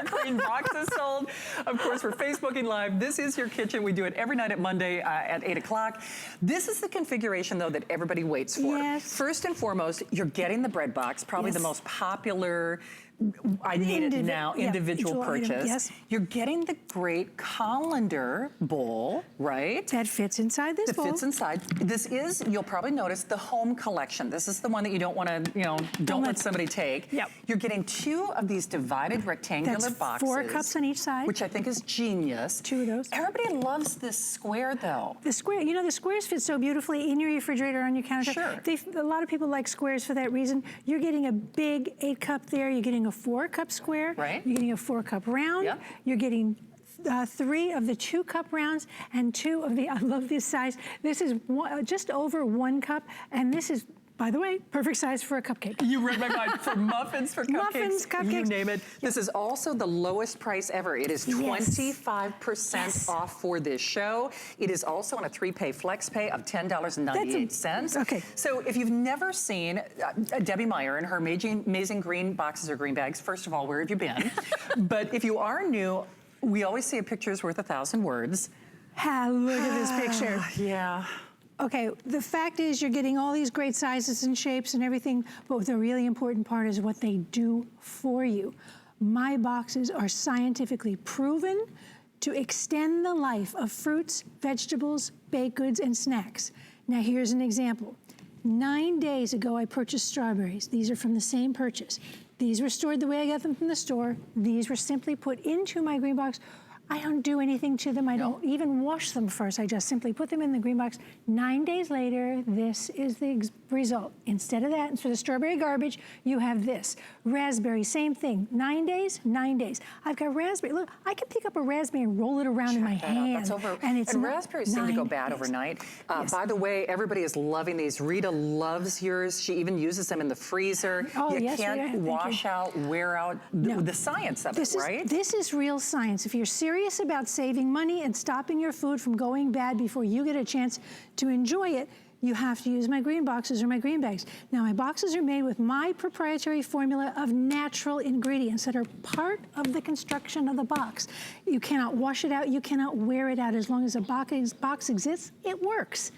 Green boxes sold. Of course, we're Facebooking Live. This is your kitchen. We do it every night at Monday at 8 o'clock. This is the configuration, though, that everybody waits for. Yes. First and foremost, you're getting the bread box, probably the most popular, I need it now, individual purchase. Item, yes. You're getting the great colander bowl, right? That fits inside this bowl. That fits inside. This is, you'll probably notice, the home collection. This is the one that you don't want to, you know, don't let somebody take. Yep. You're getting 2 of these divided rectangular boxes. 4 cups on each side. Which I think is genius. 2 of those. Everybody loves this square, though. The square, you know, the squares fit so beautifully in your refrigerator, on your countertop. Sure. A lot of people like squares for that reason. You're getting a big 8 cup there. You're getting a 4 cup square. Right. You're getting a 4 cup round. Yep. You're getting 3 of the 2 cup rounds and 2 of the, I love this size. This is just over 1 cup, and this is, by the way, perfect size for a cupcake. You read my mind. For muffins, for cupcakes. Muffins, cupcakes. You name it. Yep. This is also the lowest price ever. It is 25% off for this show. It is also on a 3-pay flex pay of $10.98. Okay. So if you've never seen Debbie Meyer and her amazing green boxes or green bags, first of all, where have you been? But if you are new, we always say a picture's worth 1,000 words. Look at this picture. Yeah. Okay, the fact is you're getting all these great sizes and shapes and everything, but the really important part is what they do for you. My boxes are scientifically proven to extend the life of fruits, vegetables, baked goods, and snacks. Now here's an example. 9 days ago, I purchased strawberries. These are from the same purchase. These were stored the way I got them from the store. These were simply put into my green box. I don't do anything to them. I don't even wash them first. I just simply put them in the green box. 9 days later, this is the result. Instead of that, instead of strawberry garbage, you have this. Raspberry, same thing. 9 days, 9 days. I've got raspberry. Look, I can pick up a raspberry and roll it around in my hand. And raspberries seem to go bad overnight. By the way, everybody is loving these. Rita loves yours. She even uses them in the freezer. You can't wash out, wear out. The science of it, right? This is real science. If you're serious about saving money and stopping your food from going bad before you get a chance to enjoy it, you have to use my green boxes or my green bags. Now, my boxes are made with my proprietary formula of natural ingredients that are part of the construction of the box. You cannot wash it out, you cannot wear it out. As long as a box exists, it works.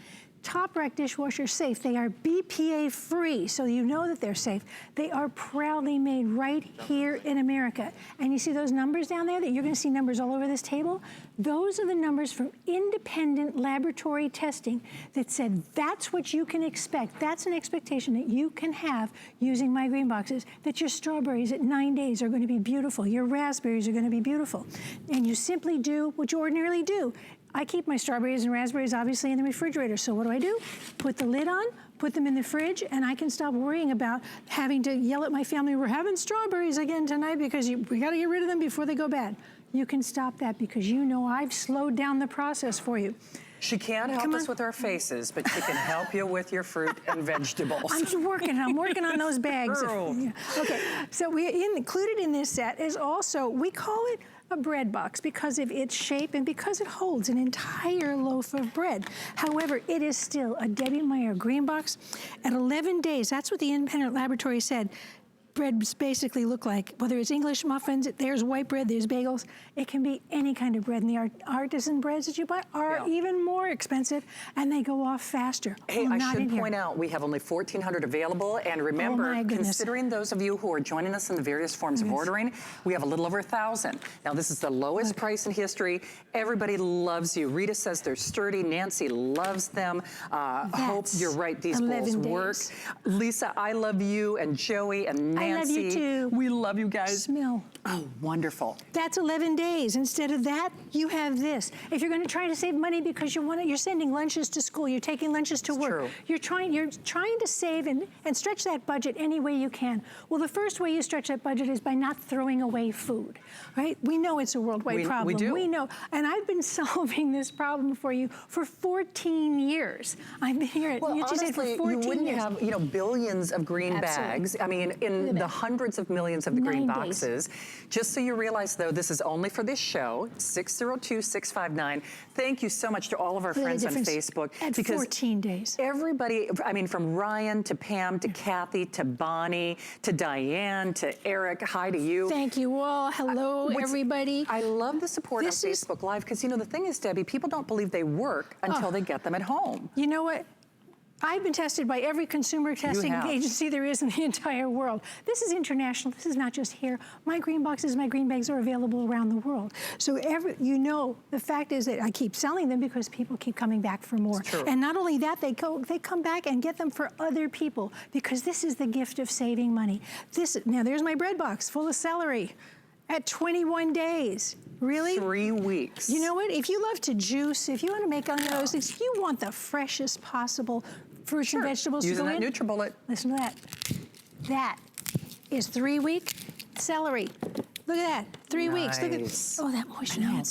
Top Rack dishwasher safe. They are BPA free, so you know that they're safe. They are proudly made right here in America. And you see those numbers down there that you're gonna see numbers all over this table? Those are the numbers from independent laboratory testing that said that's what you can expect. That's an expectation that you can have using my green boxes, that your strawberries at 9 days are gonna be beautiful. Your raspberries are gonna be beautiful. And you simply do what you ordinarily do. I keep my strawberries and raspberries obviously in the refrigerator. So what do? Put the lid on, put them in the fridge, and I can stop worrying about having to yell at my family, we're having strawberries again tonight because we gotta get rid of them before they go bad. You can stop that because you know I've slowed down the process for you. She can't help us with our faces, but she can help you with your fruit and vegetables. I'm working on those bags. Girl. Okay, so included in this set is also, we call it a bread box because of its shape and because it holds an entire loaf of bread. However, it is still a Debbie Meyer GreenBox. At 11 days, that's what the independent laboratory said, breads basically look like, whether it's English muffins, there's white bread, there's bagels, it can be any kind of bread. And the artisan breads that you buy are even more expensive and they go off faster. Hey, I should point out, we have only 1,400 available. And remember, considering those of you who are joining us in the various forms of ordering, we have a little over 1,000. Now, this is the lowest price in history. Everybody loves you. Rita says they're sturdy. Nancy loves them. Hope, you're right, these bowls work. Lisa, I love you, and Joey, and Nancy. I love you too. We love you guys. Smell. Oh, wonderful. That's 11 days. Instead of that, you have this. If you're going to try to save money because you're sending lunches to school, you're taking lunches to work. You're trying to save and stretch that budget any way you can. Well, the first way you stretch that budget is by not throwing away food, right? We know it's a worldwide problem. We do. We know. And I've been solving this problem for you for 14 years. I've been here at honestly, for 14 you wouldn't years. have, billions of green bags. I mean, in the hundreds of millions of the 9 green days. boxes. Just so you realize, though, this is only for this show, 602-659. Thank you so much to all of our friends on Facebook. At 14 days. Everybody, I mean, from Ryan to Pam to Kathy to Bonnie to Diane to Eric, hi to you. Thank you all. Hello, everybody. I love the support on Facebook Live because, you know, the thing is, Debbie, people don't believe they work until they get them at home. You know what? I've been tested by every consumer testing agency there is in the entire world. This is international. This is not just here. My green boxes, my green bags are available around the world. So you know, the fact is that I keep selling them because people keep coming back for more. It's true. And not only that, they come back and get them for other people because this is the gift of saving money. Now there's my bread box full of celery at 21 days. Really? 3 weeks. You know what? If you love to juice, if you want to make on those, if you want the freshest possible fruits and vegetables to go in. Using that NutriBullet. Listen to that. That is 3-week celery. Look at that. 3 weeks. Look at that moisture. No.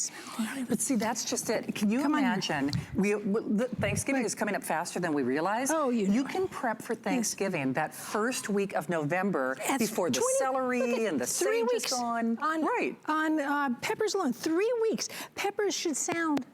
But see, that's just it. Can you imagine? Thanksgiving is coming up faster than we realize. Oh, you can prep for Thanksgiving that first week of November before the celery and the sage is gone. On peppers alone, 3 weeks. Peppers should sound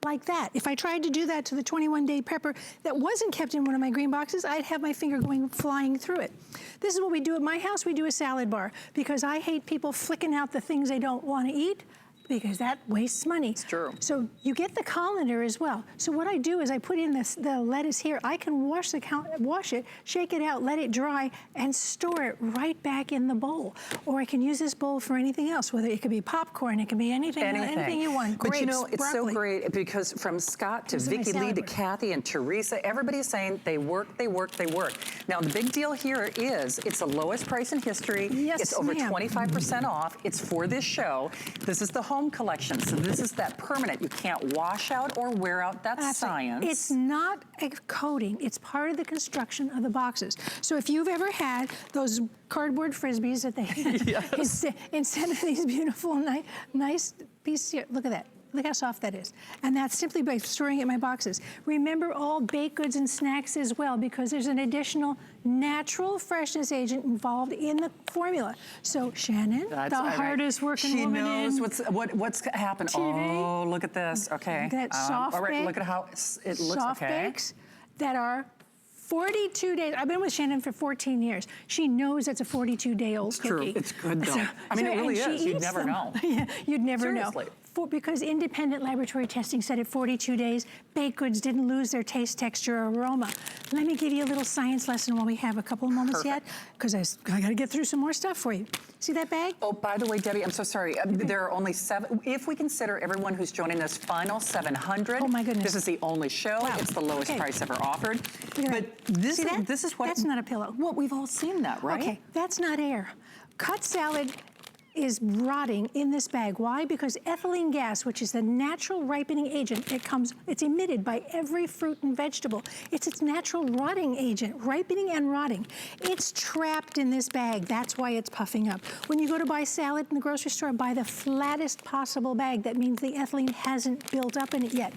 like that. If I tried to do that to the 21-day pepper that wasn't kept in one of my green boxes, I'd have my finger flying through it. This is what we do at my house. We do a salad bar because I hate people flicking out the things they don't want to eat because that wastes money. It's true. So you get the colander as well. So what I do is I put in the lettuce here. I can wash it, shake it out, let it dry, and store it right back in the bowl. Or I can use this bowl for anything else, whether it could be popcorn, it can be anything you want. But Grapes, you know, it's broccoli. so great because from Scott to Vicki Lee to Kathy and Teresa, everybody's saying they work, they work, they work. Now the big deal here is it's the lowest price in history. Yes, it's over 25% off. It's for this show. This is the home collection. So this is that permanent. You can't wash out or wear out. That's science. It's not a coating. It's part of the construction of the boxes. So if you've ever had those cardboard Frisbees that they instead of these beautiful, nice pieces here, look at that. Look how soft that is. And that's simply by storing it in my boxes. Remember all baked goods and snacks as well because there's an additional natural freshness agent involved in the formula. So Shannon, the hardest working woman knows what's happened. TV. Oh, look at this. Okay. That soft all right, bake, look at how it looks. soft bakes that are 42 days. I've been with Shannon for 14 years. She knows it's a 42-day-old cookie. True. It's good though. I mean, it really is. You'd never know. Yeah, you'd never know. Seriously. Because independent laboratory testing said at 42 days, baked goods didn't lose their taste, texture, or aroma. Let me give you a little science lesson while we have a couple of moments yet, because I got to get through some more stuff for you. See that bag? Oh, by the way, Debbie, I'm so sorry. There are only 7. If we consider everyone who's joining us, final 700. Oh my goodness. This is the only show. Wow. It's the lowest price ever offered. But this is what. That's not a pillow. Well, we've all seen that, right? Okay, that's not air. Cut salad is rotting in this bag. Why? Because ethylene gas, which is the natural ripening agent, it's emitted by every fruit and vegetable. It's its natural rotting agent, ripening and rotting. It's trapped in this bag. That's why it's puffing up. When you go to buy salad in the grocery store, buy the flattest possible bag. That means the ethylene hasn't built up in it yet.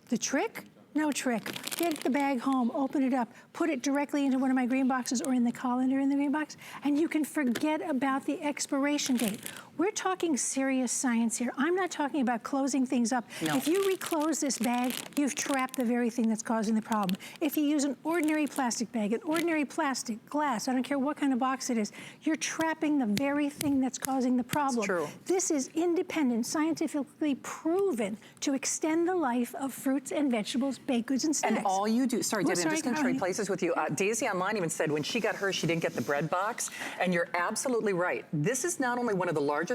The trick? No trick. Get the bag home, open it up, put it directly into one of my green boxes or in the colander in the green box, and you can forget about the expiration date. We're talking serious science here. I'm not talking about closing things up. No. If you reclose this bag, you've trapped the very thing that's causing the problem. If you use an ordinary plastic bag, an ordinary plastic, glass, I don't care what kind of box it is, you're trapping the very thing that's causing the problem. It's true. This is independent, scientifically proven to extend the life of fruits and vegetables, baked goods, and snacks. And all you do, sorry, Debbie, I'm just going to trade places with you. Daisy online even said when she got hers, she didn't get the bread box. And you're absolutely right. This is not only one of the largest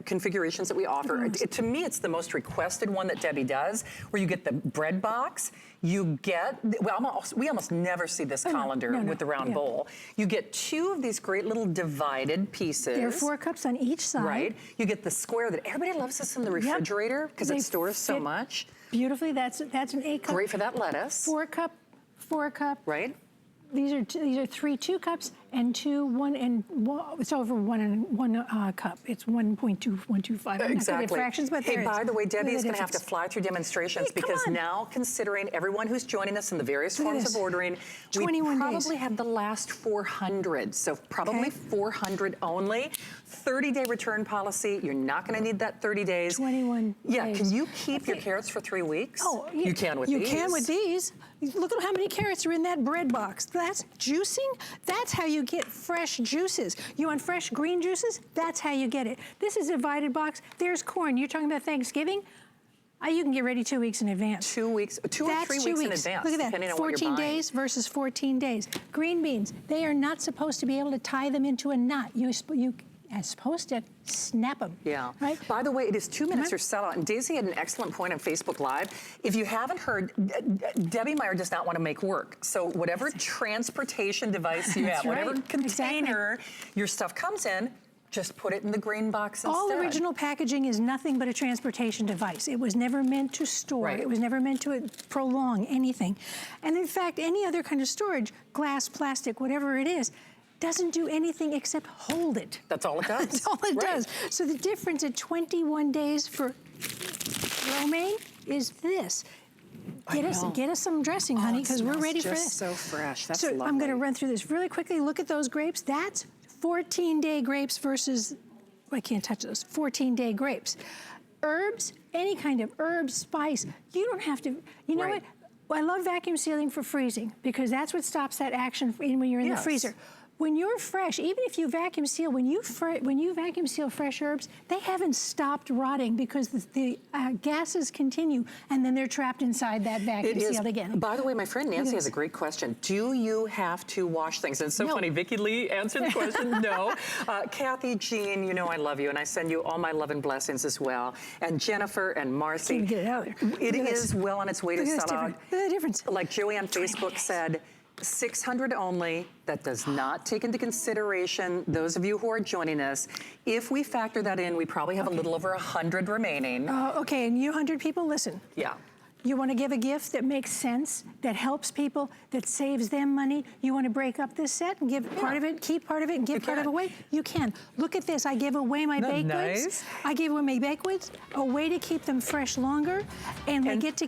configurations that we offer. To me, it's the most requested one that Debbie does, where you get the bread box, you get, we almost never see this colander with the round bowl. You get 2 of these great little divided pieces. There are 4 cups on each side. Right. You get the square that everybody loves this in the refrigerator because it stores so much. Beautifully, that's an 8 cup. Great for that lettuce. 4 cup. Right. These are 3 2 cups, and it's over one cup. It's 1.2125. Exactly. Fractions, but hey, by the way, Debbie is going to have to fly through demonstrations because now, considering everyone who's joining us in the various forms of ordering, we probably have the last 400. So probably 400 only. 30-day return policy. You're not going to need that 30 days. 21 Yeah, days. can you keep your carrots for 3 weeks? Oh, you can with these. You can with these. Look at how many carrots are in that bread box. That's juicing. That's how you get fresh juices. You want fresh green juices? That's how you get it. This is a divided box. There's corn. You're talking about Thanksgiving? You can get ready 2 weeks in advance. 2 weeks, two or 3 weeks in advance. Look at that, 14 days versus 14 days. Green beans, they are not supposed to be able to tie them into a knot. You are supposed to snap them. Yeah. Right? By the way, it is 2 minutes or sellout. And Daisy had an excellent point on Facebook Live. If you haven't heard, Debbie Meyer does not want to make work. So whatever transportation device you have, whatever container your stuff comes in, just put it in the green box instead. All original packaging is nothing but a transportation device. It was never meant to store. It was never meant to prolong anything. And in fact, any other kind of storage, glass, plastic, whatever it is, doesn't do anything except hold it. That's all it does. That's all it does. So the difference at 21 days for romaine is this. Get us some dressing, honey, because we're ready for this. So fresh. That's so lovely. I'm going to run through this really quickly. Look at those grapes. That's 14-day grapes versus, I can't touch those, 14-day grapes. Herbs, any kind of herb, spice, you don't have to, you know what? Well, I love vacuum sealing for freezing because that's what stops that action when you're in the freezer. When you're fresh, even if you vacuum seal, when you vacuum seal fresh herbs, they haven't stopped rotting because the gases continue, and then they're trapped inside that vacuum sealed again. By the way, my friend Nancy has a great question. Do you have to wash things? And it's so funny. Vicki Lee answered the question, no. Kathy, Jean, you know I love you, and I send you all my love and blessings as well. And Jennifer and Marcy. Can't get it out of there. It is well on its way to sell out. Look at the difference. Like Joey on Facebook said, 600 only. That does not take into consideration those of you who are joining us. If we factor that in, we probably have a little over 100 remaining. Okay, and you 100 people, listen. Yeah. You want to give a gift that makes sense, that helps people, that saves them money. You want to break up this set and give part of it, keep part of it, and give part of it away? You can. Look at this. I give away my baked goods. I give away my baked goods, a way to keep them fresh longer, and we get to